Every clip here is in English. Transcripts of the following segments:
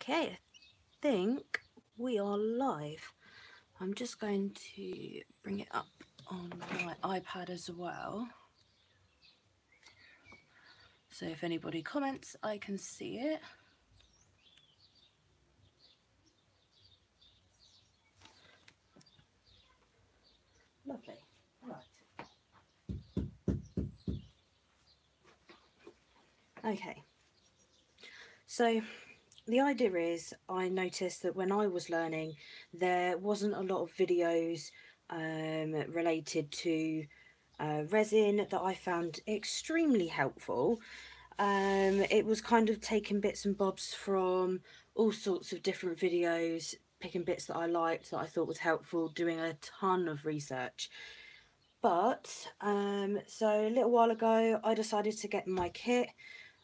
Okay, I think we are live. I'm just going to bring it up on my iPad as well. So if anybody comments, I can see it. Lovely. Right. Okay. So the idea is, I noticed that when I was learning, there wasn't a lot of videos related to resin that I found extremely helpful. It was kind of taking bits and bobs from all sorts of different videos, picking bits that I liked, that I thought was helpful, doing a ton of research. But so a little while ago I decided to get my kit.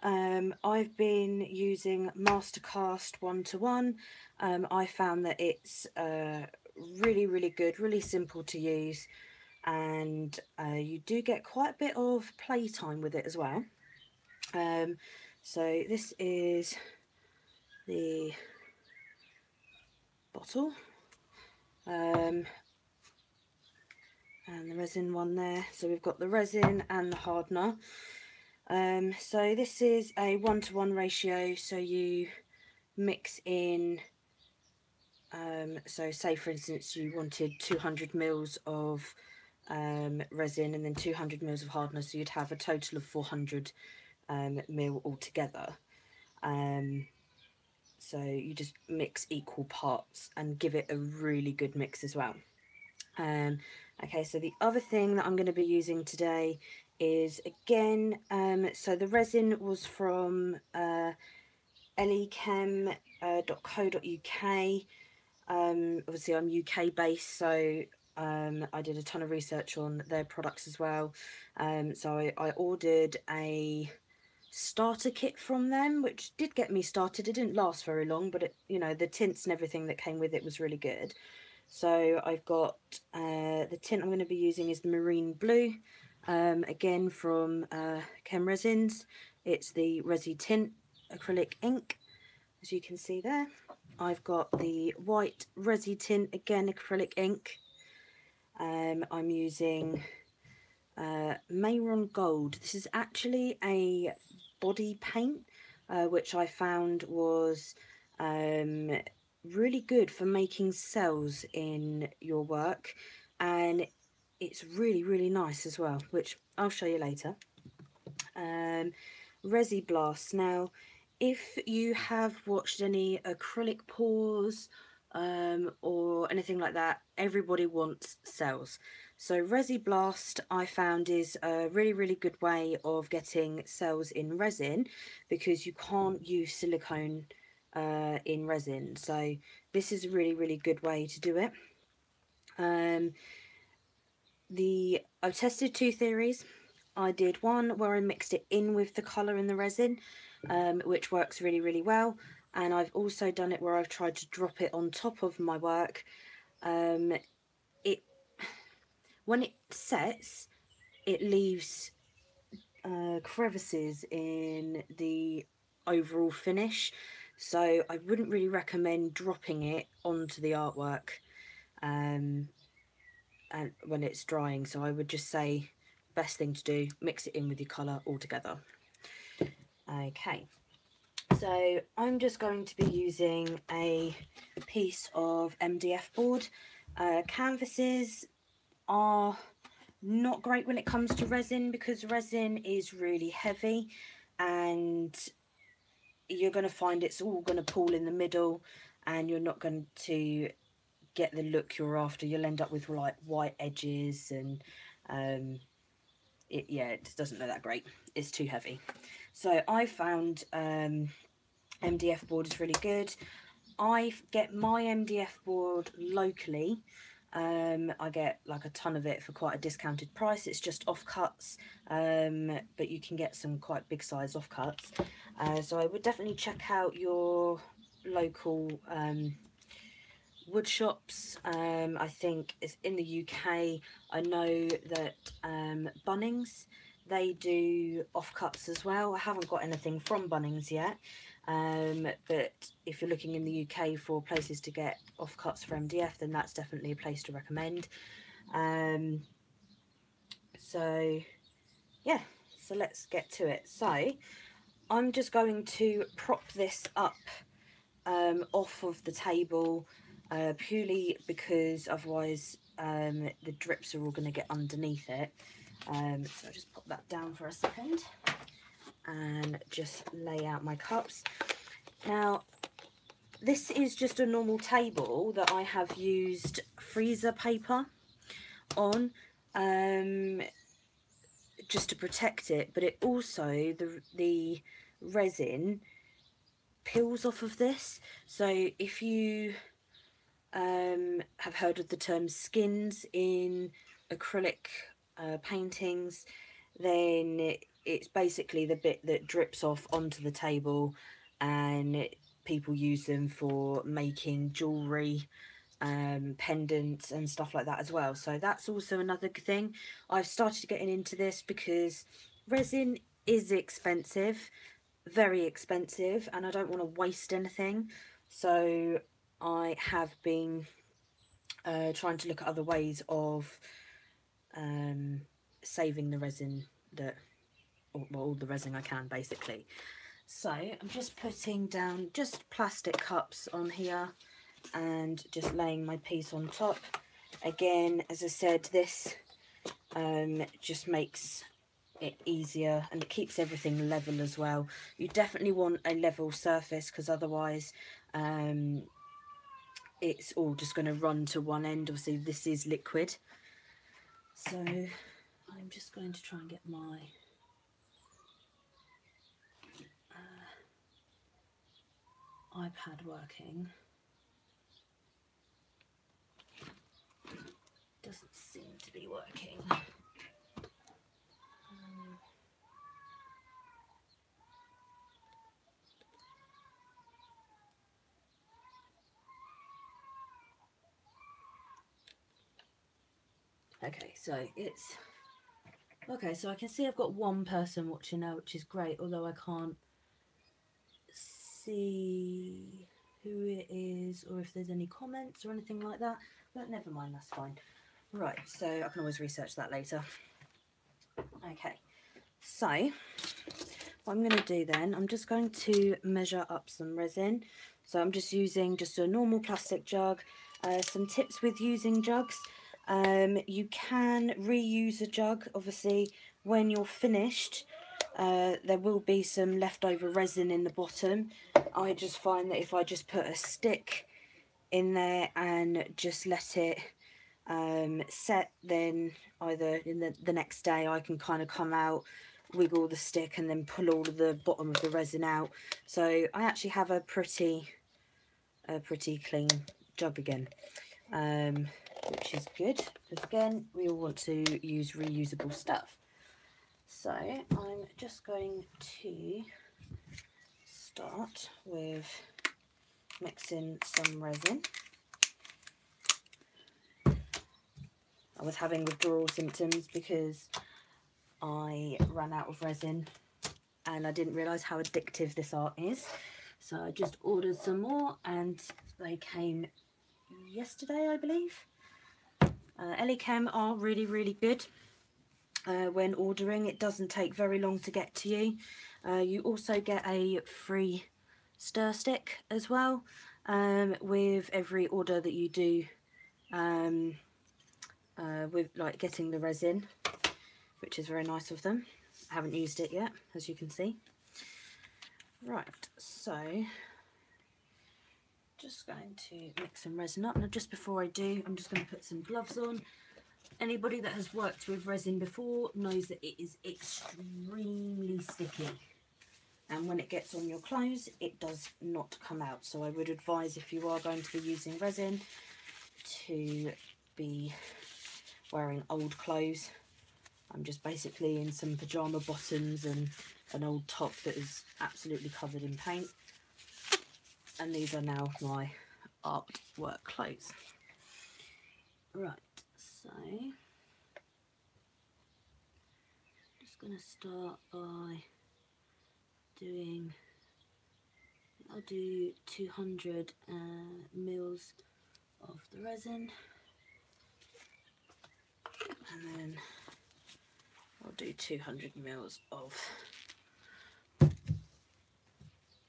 I've been using Mastercast 1:1. I found that it's really good, really simple to use, and you do get quite a bit of playtime with it as well. So this is the bottle, and the resin one there. So we've got the resin and the hardener. So this is a 1:1 ratio, so you mix in, so say for instance you wanted 200 mils of resin and then 200 mils of hardener, so you'd have a total of 400 mil altogether. So you just mix equal parts and give it a really good mix as well. Okay, so the other thing that I'm going to be using today is, again, so the resin was from EliChem.co.uk. Obviously I'm UK based, so I did a ton of research on their products as well. So I ordered a starter kit from them, which did get me started. It didn't last very long, but it, you know, the tints and everything that came with it was really good. So I've got the tint I'm going to be using is the marine blue, again from Chem Resins. It's the Resi Tint acrylic ink, as you can see there. I've got the white Resi Tint, again acrylic ink. I'm using Mehron Gold. This is actually a body paint, which I found was really good for making cells in your work, and it's really nice as well, which I'll show you later. Resi Blast. Now, if you have watched any acrylic pours or anything like that, everybody wants cells. So Resi Blast I found is a really good way of getting cells in resin, because you can't use silicone in resin. So this is a really good way to do it. I've tested two theories. I did one where I mixed it in with the colour in the resin, which works really well, and I've also done it where I've tried to drop it on top of my work. When it sets, it leaves crevices in the overall finish, so I wouldn't really recommend dropping it onto the artwork and when it's drying. So I would just say, best thing to do, mix it in with your colour all together. Okay, so I'm just going to be using a piece of MDF board. Canvases are not great when it comes to resin, because resin is really heavy and you're going to find it's all going to pool in the middle and you're not going to get the look you're after. You'll end up with like white edges, and it just doesn't look that great. It's too heavy. So I found MDF board is really good. I get my MDF board locally. I get like a ton of it for quite a discounted price. It's just offcuts, but you can get some quite big size offcuts. So I would definitely check out your local wood shops. I think it's in the UK. I know that Bunnings, they do offcuts as well. I haven't got anything from Bunnings yet, But if you're looking in the UK for places to get offcuts for MDF, then that's definitely a place to recommend. So yeah, so let's get to it. So I'm just going to prop this up off of the table, purely because otherwise the drips are all going to get underneath it. So I'll just pop that down for a second and just lay out my cups. Now, this is just a normal table that I have used freezer paper on, just to protect it, but it also, the resin peels off of this. So if you have heard of the term skins in acrylic paintings, then it's basically the bit that drips off onto the table, and people use them for making jewellery, pendants and stuff like that as well. So that's also another thing. I've started getting into this because resin is expensive, very expensive, and I don't want to waste anything. So I have been trying to look at other ways of saving the resin, all the resin I can, basically. So I'm just putting down just plastic cups on here and just laying my piece on top. Again, as I said, this just makes it easier, and it keeps everything level as well. You definitely want a level surface, because otherwise it's all just going to run to one end. Obviously this is liquid, so I'm just going to try and get my iPad working. Doesn't seem to be working. Okay, so it's okay, so I can see I've got one person watching now, which is great, although I can't see who it is or if there's any comments or anything like that, but never mind, that's fine. Right, so I can always research that later. Okay, so what I'm going to do then, I'm just going to measure up some resin. So I'm just using just a normal plastic jug. Some tips with using jugs: you can reuse a jug. Obviously when you're finished, there will be some leftover resin in the bottom. I just find that if I just put a stick in there and just let it set, then either in the next day I can kind of come out, wiggle the stick and then pull all of the bottom of the resin out. So I actually have a pretty clean jug again, which is good, because again we all want to use reusable stuff. So I'm just going to start with mixing some resin. I was having withdrawal symptoms because I ran out of resin and I didn't realise how addictive this art is. So I just ordered some more and they came yesterday, I believe. EliChem are really good when ordering. It doesn't take very long to get to you. You also get a free stir stick as well with every order that you do, with like getting the resin, which is very nice of them. I haven't used it yet, as you can see. Right, so just going to mix some resin up. Now just before I do, I'm just going to put some gloves on. Anybody that has worked with resin before knows that it is extremely sticky, and when it gets on your clothes it does not come out. So I would advise, if you are going to be using resin, to be wearing old clothes. I'm just basically in some pyjama bottoms and an old top that is absolutely covered in paint, and these are now my artwork clothes. Right, so just going to start by doing I'll do 200 mils of the resin, and then I'll do 200 mils of the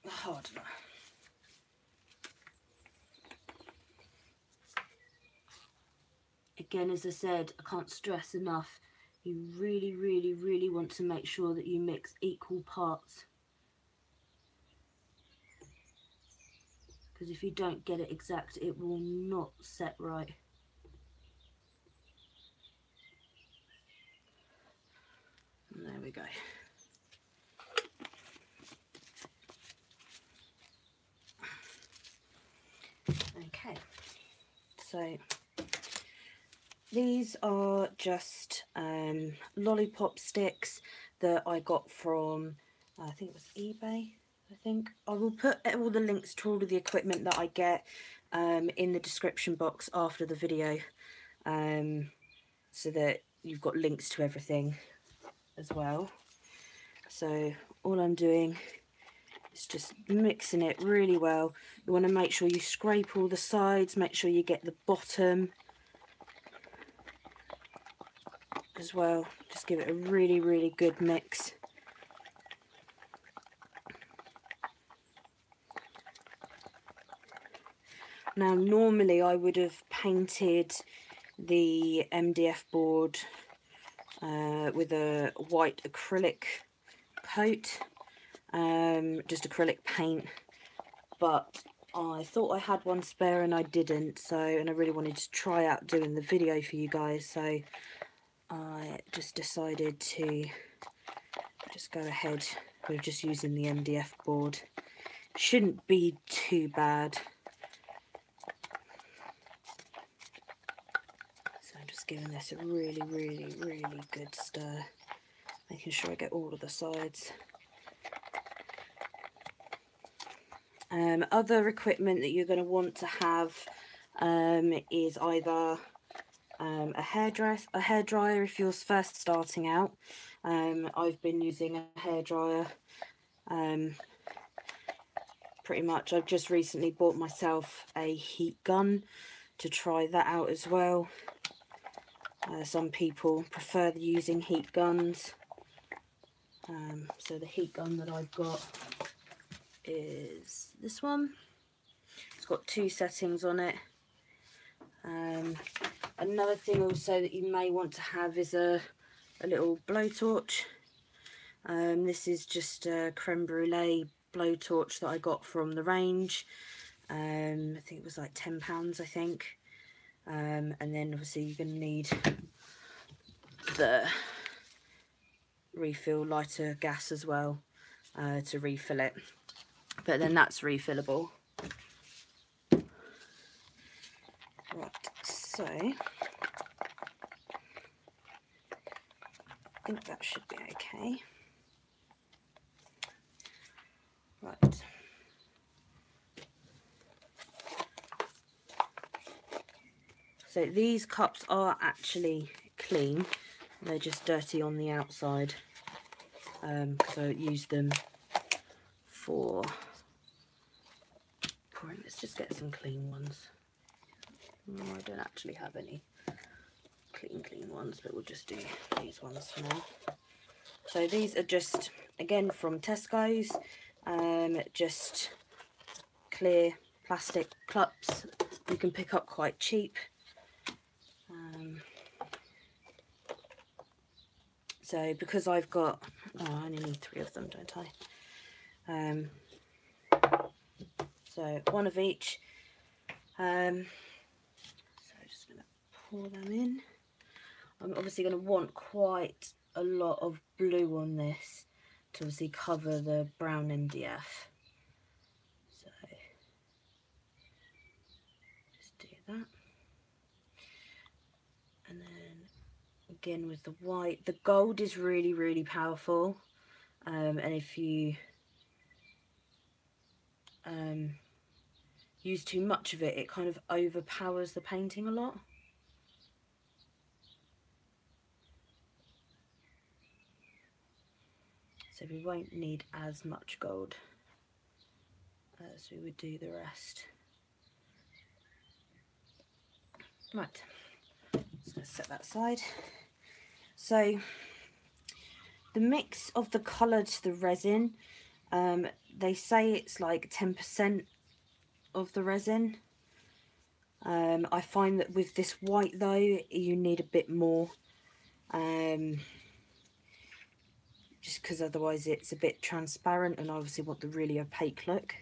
hardener. Again, as I said, I can't stress enough, you really, really, really want to make sure that you mix equal parts, because if you don't get it exact, it will not set right. And there we go. Okay, so these are just Lollipop sticks that I got from, I think it was eBay. I think I will put all the links to all of the equipment that I get in the description box after the video, so that you've got links to everything as well. So all I'm doing is just mixing it really well. You want to make sure you scrape all the sides, make sure you get the bottom as well. Just give it a really, really good mix. Now, normally I would have painted the MDF board with a white acrylic coat, just acrylic paint, but I thought I had one spare and I didn't, and I really wanted to try out doing the video for you guys, so I just decided to just go ahead with just using the MDF board. Shouldn't be too bad. So I'm just giving this a really, really, really good stir, making sure I get all of the sides. Other equipment that you're going to want to have is either a hairdryer if you're first starting out. I've been using a hairdryer pretty much. I've just recently bought myself a heat gun to try that out as well. Some people prefer using heat guns, so the heat gun that I've got is this one. It's got 2 settings on it. Another thing also that you may want to have is a little blowtorch. This is just a creme brulee blowtorch that I got from the range. I think it was like £10, I think. And then obviously you're going to need the refill lighter gas as well to refill it, but then that's refillable. Right, so I think that should be okay. Right. So these cups are actually clean, they're just dirty on the outside, because I use them for pouring. Let's just get some clean ones. No, I don't actually have any clean ones, but we'll just do these ones for now. So these are just, again, from Tesco's, just clear plastic cups you can pick up quite cheap. So because I've got, I only need 3 of them, don't I? So 1 of each. So I'm just going to pour them in. I'm obviously going to want quite a lot of blue on this to obviously cover the brown MDF. So just do that. And then again with the white, the gold is really, really powerful, and if you use too much of it, it kind of overpowers the painting a lot. So we won't need as much gold as we would do the rest. Right, so let's set that aside. So the mix of the colour to the resin, they say it's like 10% of the resin. I find that with this white though, you need a bit more, just because otherwise it's a bit transparent, and I obviously want the really opaque look.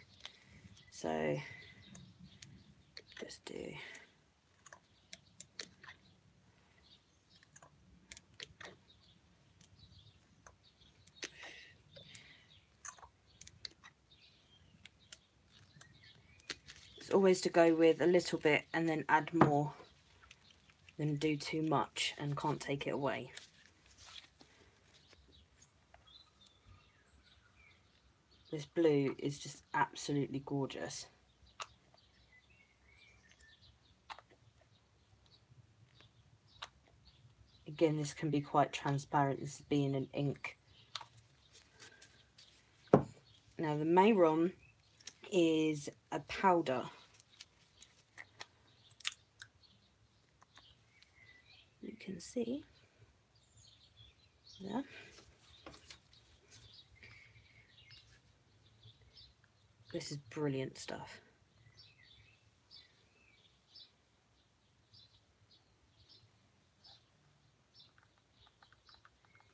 So just do always to go with a little bit and then add more than do too much and can't take it away. This blue is just absolutely gorgeous. Again, this can be quite transparent, this being an ink. Now the Mehron is a powder. You can see there. This is brilliant stuff.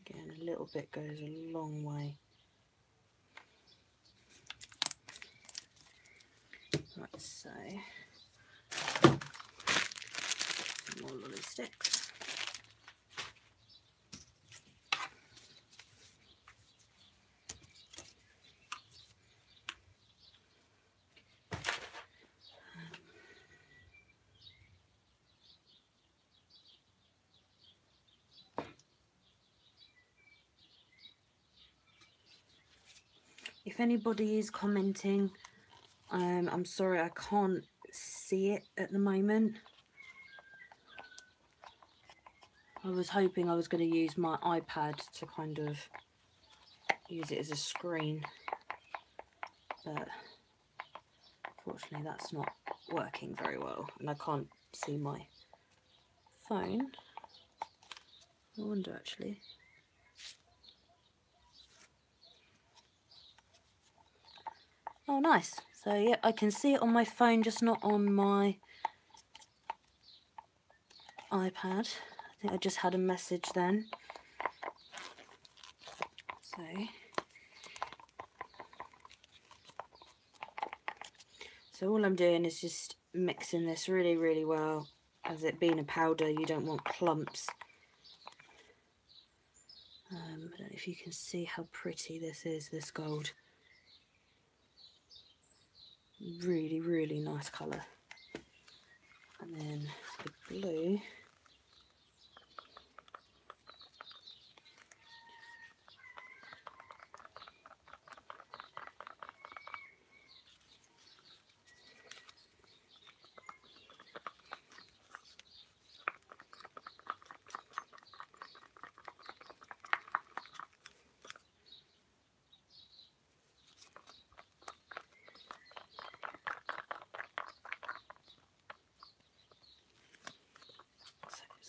Again, a little bit goes a long way. Right, so some more lolly sticks. If anybody is commenting, I'm sorry I can't see it at the moment. I was hoping I was going to use my iPad to kind of use it as a screen, but unfortunately that's not working very well, and I can't see my phone. I wonder actually. Oh nice, so yeah, I can see it on my phone, just not on my iPad. I think I just had a message then. So all I'm doing is just mixing this really, really well. As it being a powder, you don't want clumps. I don't know if you can see how pretty this is, this gold. Really, really nice colour. And then the blue.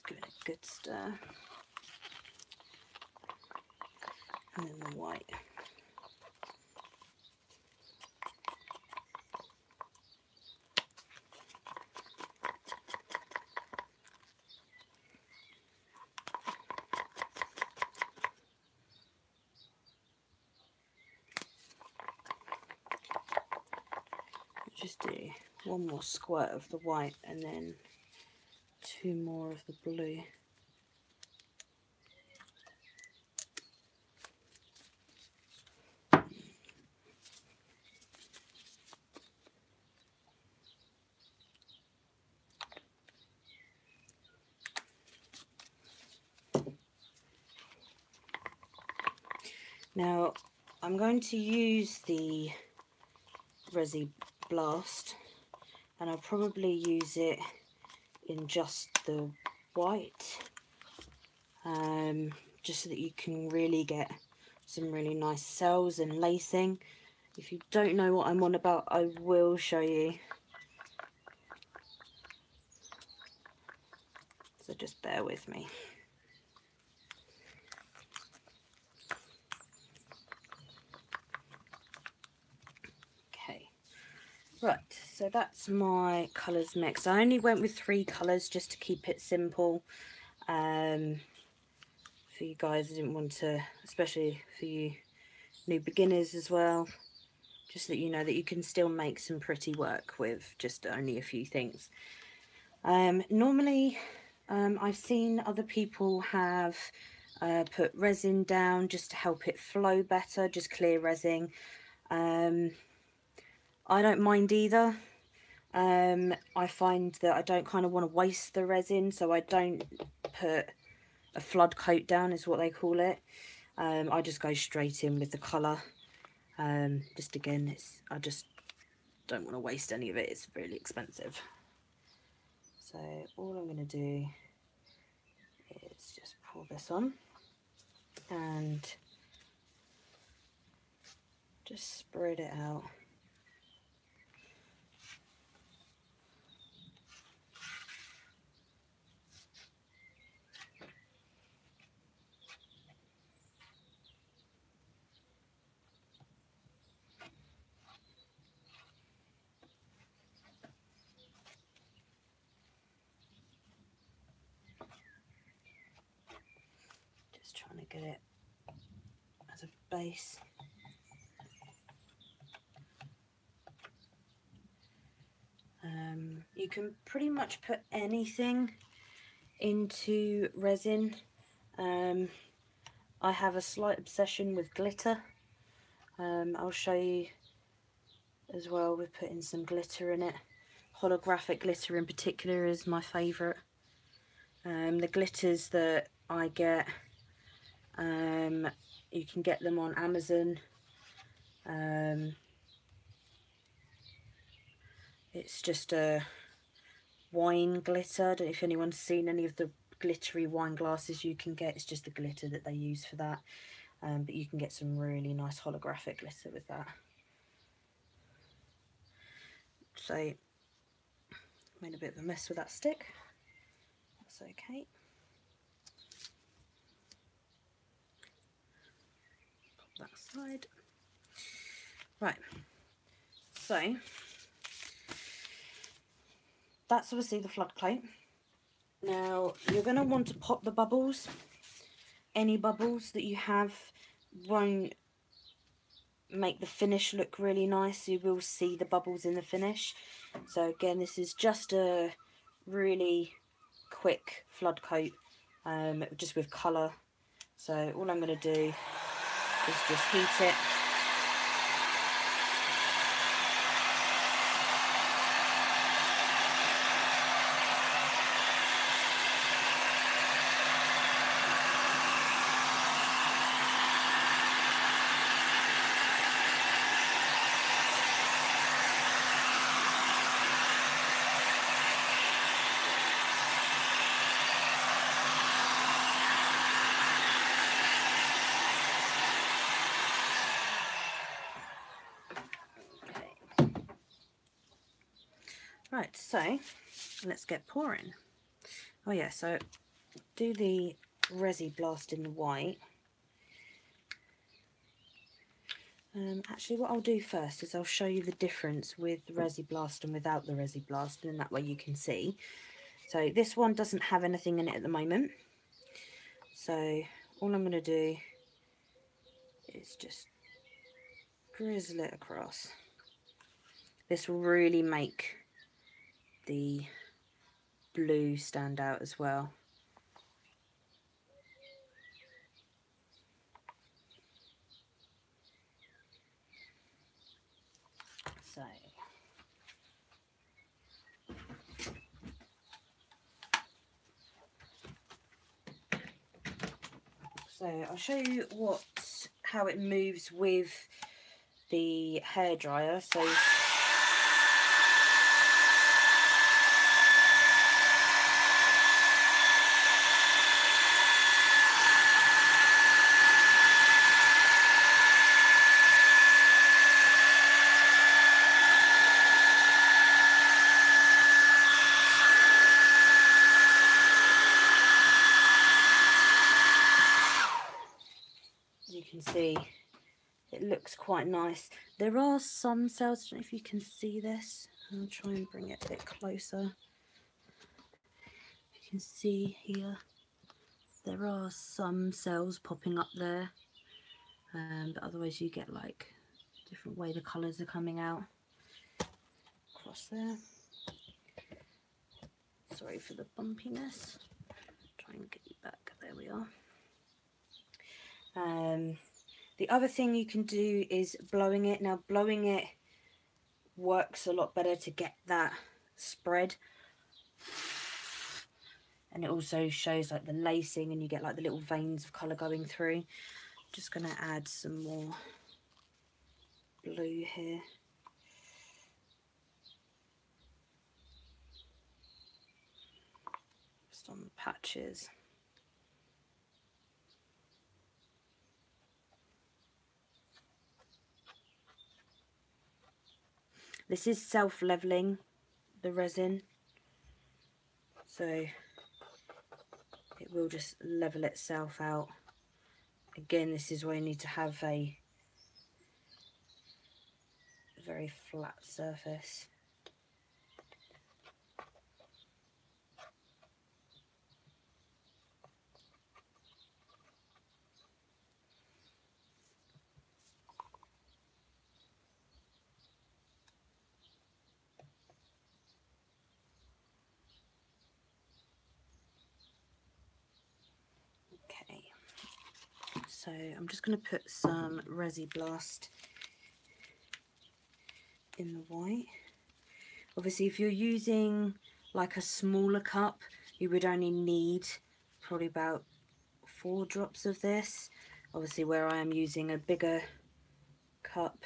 Give it a good stir, and then the white. Just do one more squirt of the white and then 2 more of the blue. Now I'm going to use the Resi Blast, and I'll probably use it in just the white, just so that you can really get some really nice cells and lacing. If you don't know what I'm on about, I will show you. So just bear with me. Okay, right, so that's my colours mixed. I only went with 3 colours just to keep it simple. For you guys, I didn't want to, especially for you new beginners as well, just that you know that you can still make some pretty work with just only a few things. Normally I've seen other people have put resin down just to help it flow better, just clear resin. I don't mind either. I find that I don't kind of want to waste the resin, so I don't put a flood coat down, is what they call it. I just go straight in with the colour. Just again, I just don't want to waste any of it, it's really expensive. So all I'm going to do is just pour this on and just spread it out. Just trying to get it as a base. You can pretty much put anything into resin. I have a slight obsession with glitter. I'll show you as well. We're putting some glitter in it. Holographic glitter in particular is my favourite. The glitters that I get, you can get them on Amazon. It's just a wine glitter. I don't know if anyone's seen any of the glittery wine glasses you can get. It's just the glitter that they use for that. But you can get some really nice holographic glitter with that. So, made a bit of a mess with that stick. That's okay. Pop that aside. Right. So, that's obviously the flood coat. Now, you're going to want to pop the bubbles. Any bubbles that you have won't make the finish look really nice. You will see the bubbles in the finish. So again, this is just a really quick flood coat, just with colour. So all I'm going to do is just heat it. Right, so let's get pouring. Oh yeah, so do the resi blast in the white. Actually, what I'll do first is I'll show you the difference with the resi blast and without the resi blast, and that way you can see. So this one doesn't have anything in it at the moment. So all I'm going to do is just drizzle it across. This will really make the blue stand out as well. So I'll show you how it moves with the hairdryer. So can see it looks quite nice. There are some cells, I don't know if you can see this. I'll try and bring it a bit closer. You can see here, there are some cells popping up there, but otherwise you get like different way the colours are coming out across there. Sorry for the bumpiness. Try and get you back. There we are. The other thing you can do is blowing it. Now blowing it works a lot better to get that spread, and it also shows like the lacing, and you get like the little veins of colour going through. Just going to add some more blue here. Just on the patches. This is self-leveling, the resin, so it will just level itself out. Again, this is why you need to have a very flat surface. Okay, so I'm just going to put some Resi Blast in the white. Obviously, if you're using like a smaller cup, you would only need probably about 4 drops of this. Obviously, where I am using a bigger cup,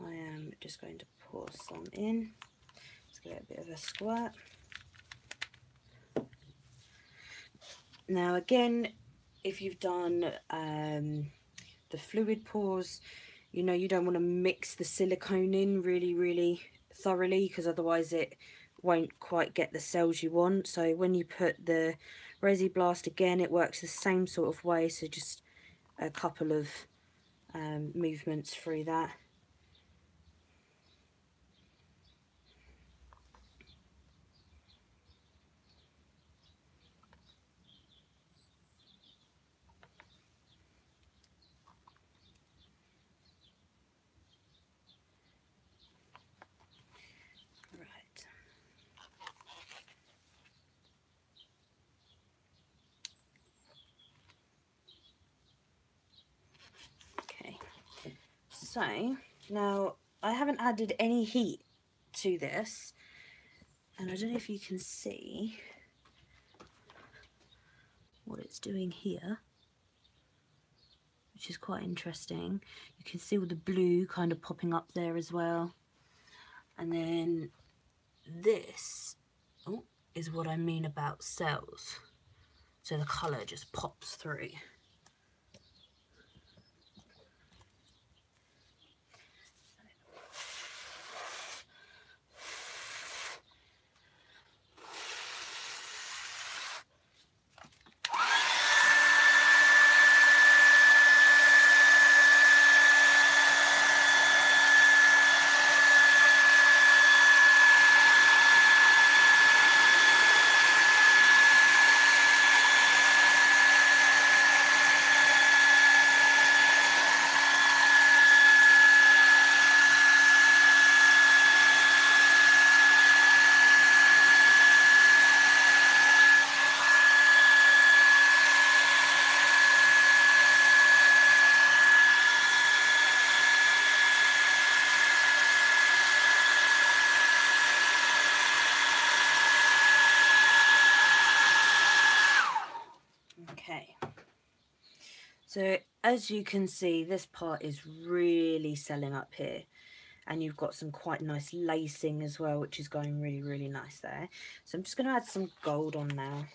I am just going to pour some in. Let's give it a bit of a squirt. Now again, if you've done the fluid pours, you know you don't want to mix the silicone in really thoroughly, because otherwise it won't quite get the cells you want. So when you put the Resi Blast, again, it works the same sort of way, so just a couple of movements through that. So now I haven't added any heat to this, and I don't know if you can see what it's doing here, which is quite interesting. You can see all the blue kind of popping up there as well, and then this is what I mean about cells, so the colour just pops through. Okay, so as you can see, this part is really selling up here, and you've got some quite nice lacing as well, which is going really nice there. So I'm just going to add some gold on now.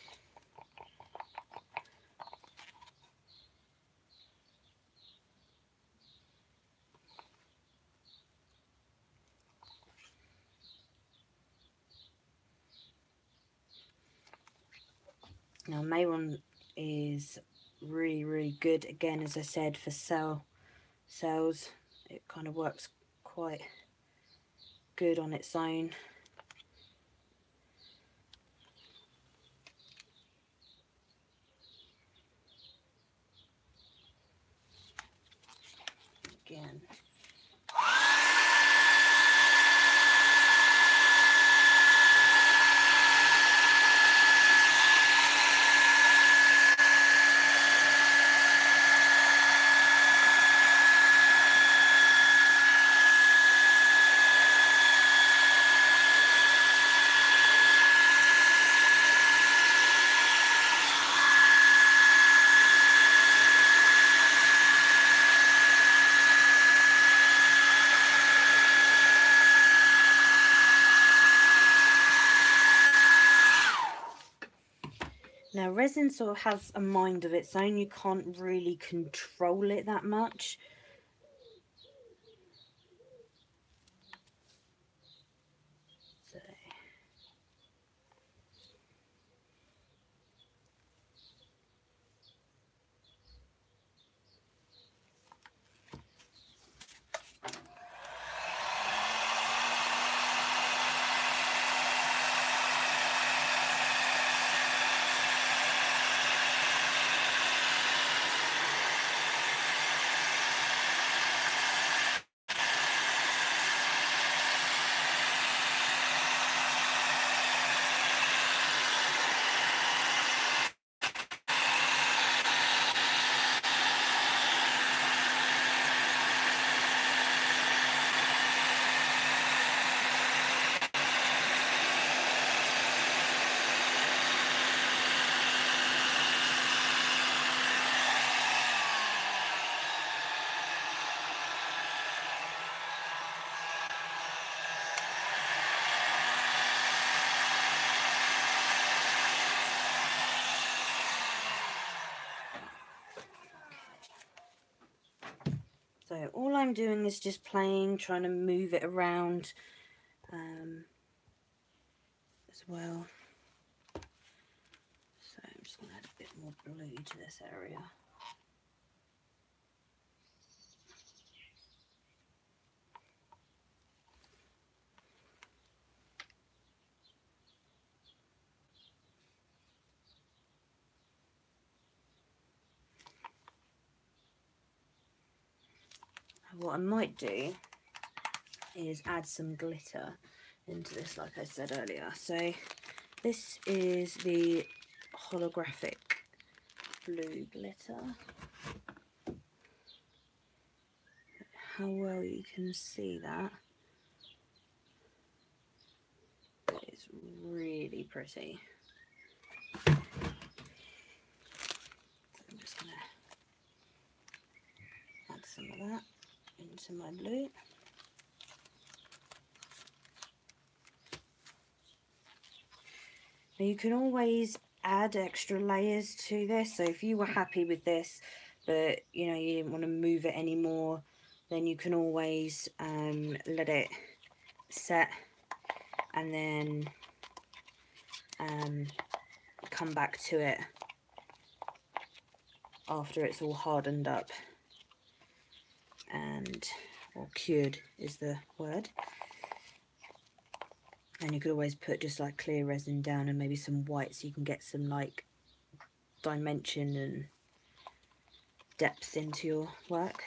Now Mehron is really good. Again, as I said, for cells, it kind of works quite good on its own. Again. Now, resin sort of has a mind of its own. You can't really control it that much. So. So all I'm doing is just playing, trying to move it around as well. So I'm just going to add a bit more blue to this area. What I might do is add some glitter into this, like I said earlier. So this is the Holographic blue glitter. How well you can see that. It's really pretty. So I'm just going to add some of that into my blue. Now you can always add extra layers to this, so if you were happy with this but you know you didn't want to move it anymore, then you can always let it set and then come back to it after it's all hardened up and, or cured is the word. And you could always put just like clear resin down and maybe some white so you can get some like dimension and depth into your work.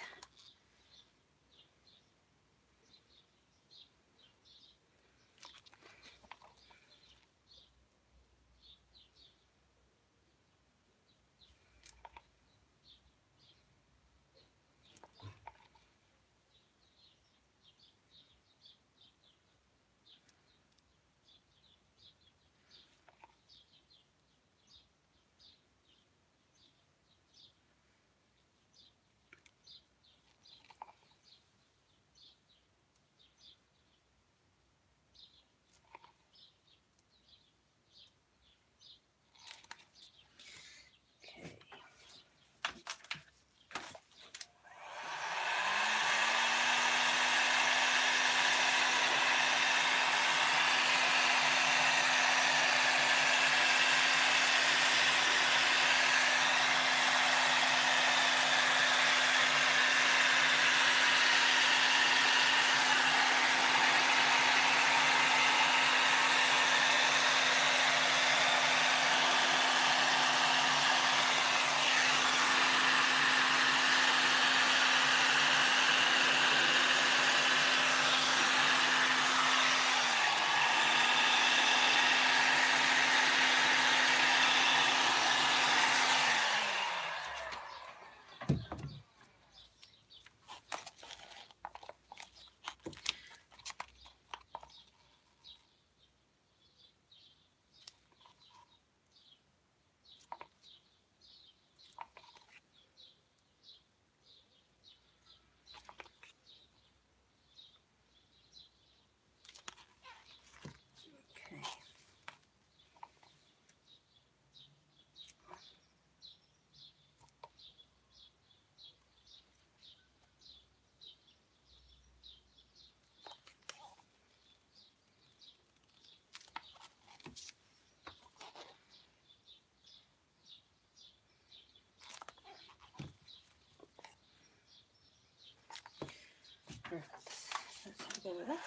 go with this.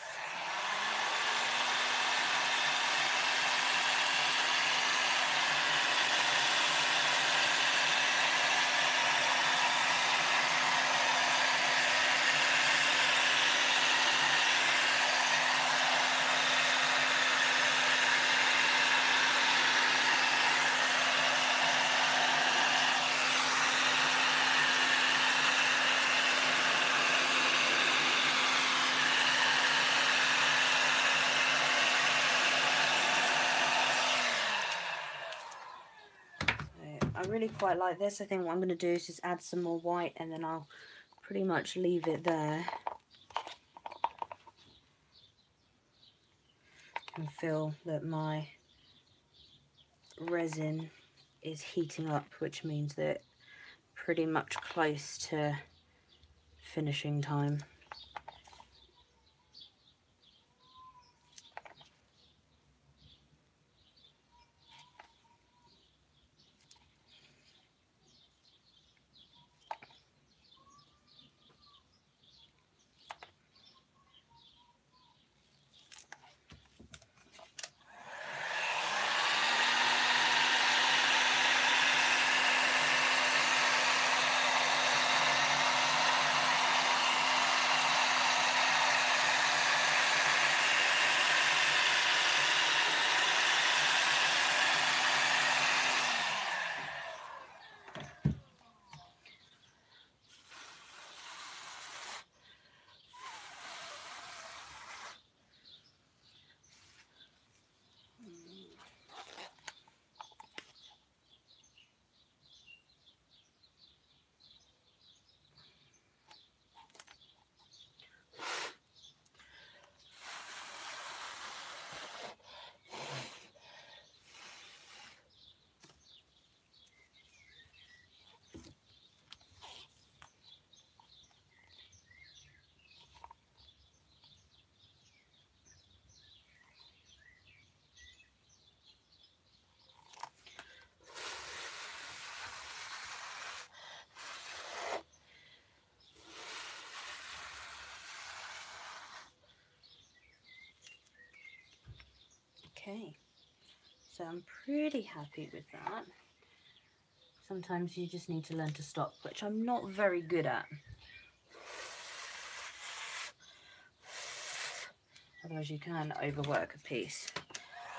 I really quite like this. I think what I'm going to do is just add some more white and then I'll pretty much leave it there. I can feel that my resin is heating up, which means that pretty much close to finishing time. Okay, so I'm pretty happy with that. Sometimes you just need to learn to stop, which I'm not very good at. Otherwise you can overwork a piece.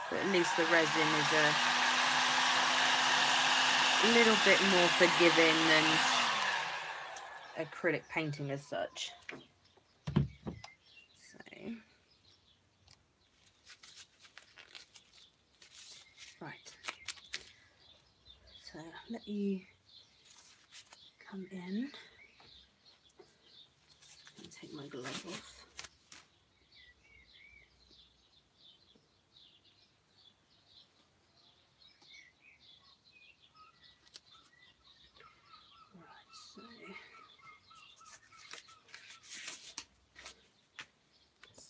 But at least the resin is a little bit more forgiving than acrylic painting as such. Right, so let you come in and take my glove off. Right, so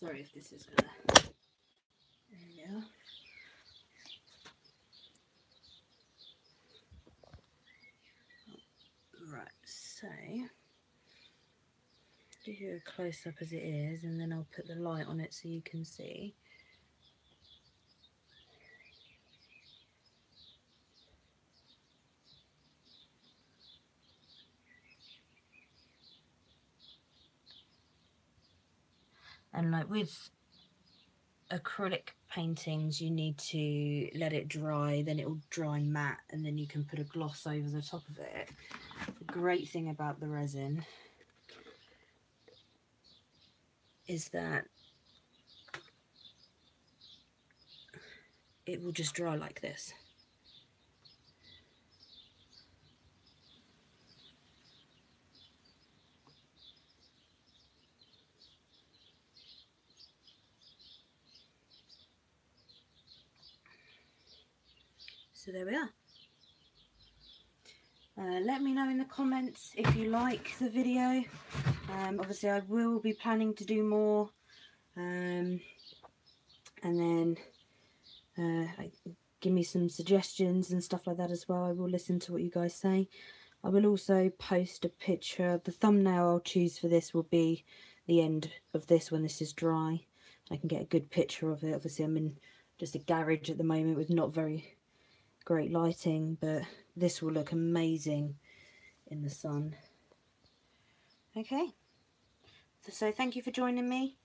sorry if this is gonna, there we go. Right, so do you a close up as it is, and then I'll put the light on it so you can see. And like with acrylic paintings, you need to let it dry, then it will dry matte, and then you can put a gloss over the top of it. The great thing about the resin is that it will just dry like this. So there we are. Let me know in the comments if you like the video. Obviously I will be planning to do more, and then give me some suggestions and stuff like that as well. I will listen to what you guys say. I will also post a picture. The thumbnail I'll choose for this will be the end of this when this is dry. I can get a good picture of it. Obviously I'm in just a garage at the moment with not very great lighting, but this will look amazing in the sun. Okay, so thank you for joining me.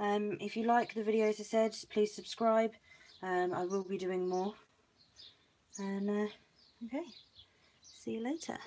If you like the video, as I said, please subscribe. I will be doing more. And okay, see you later.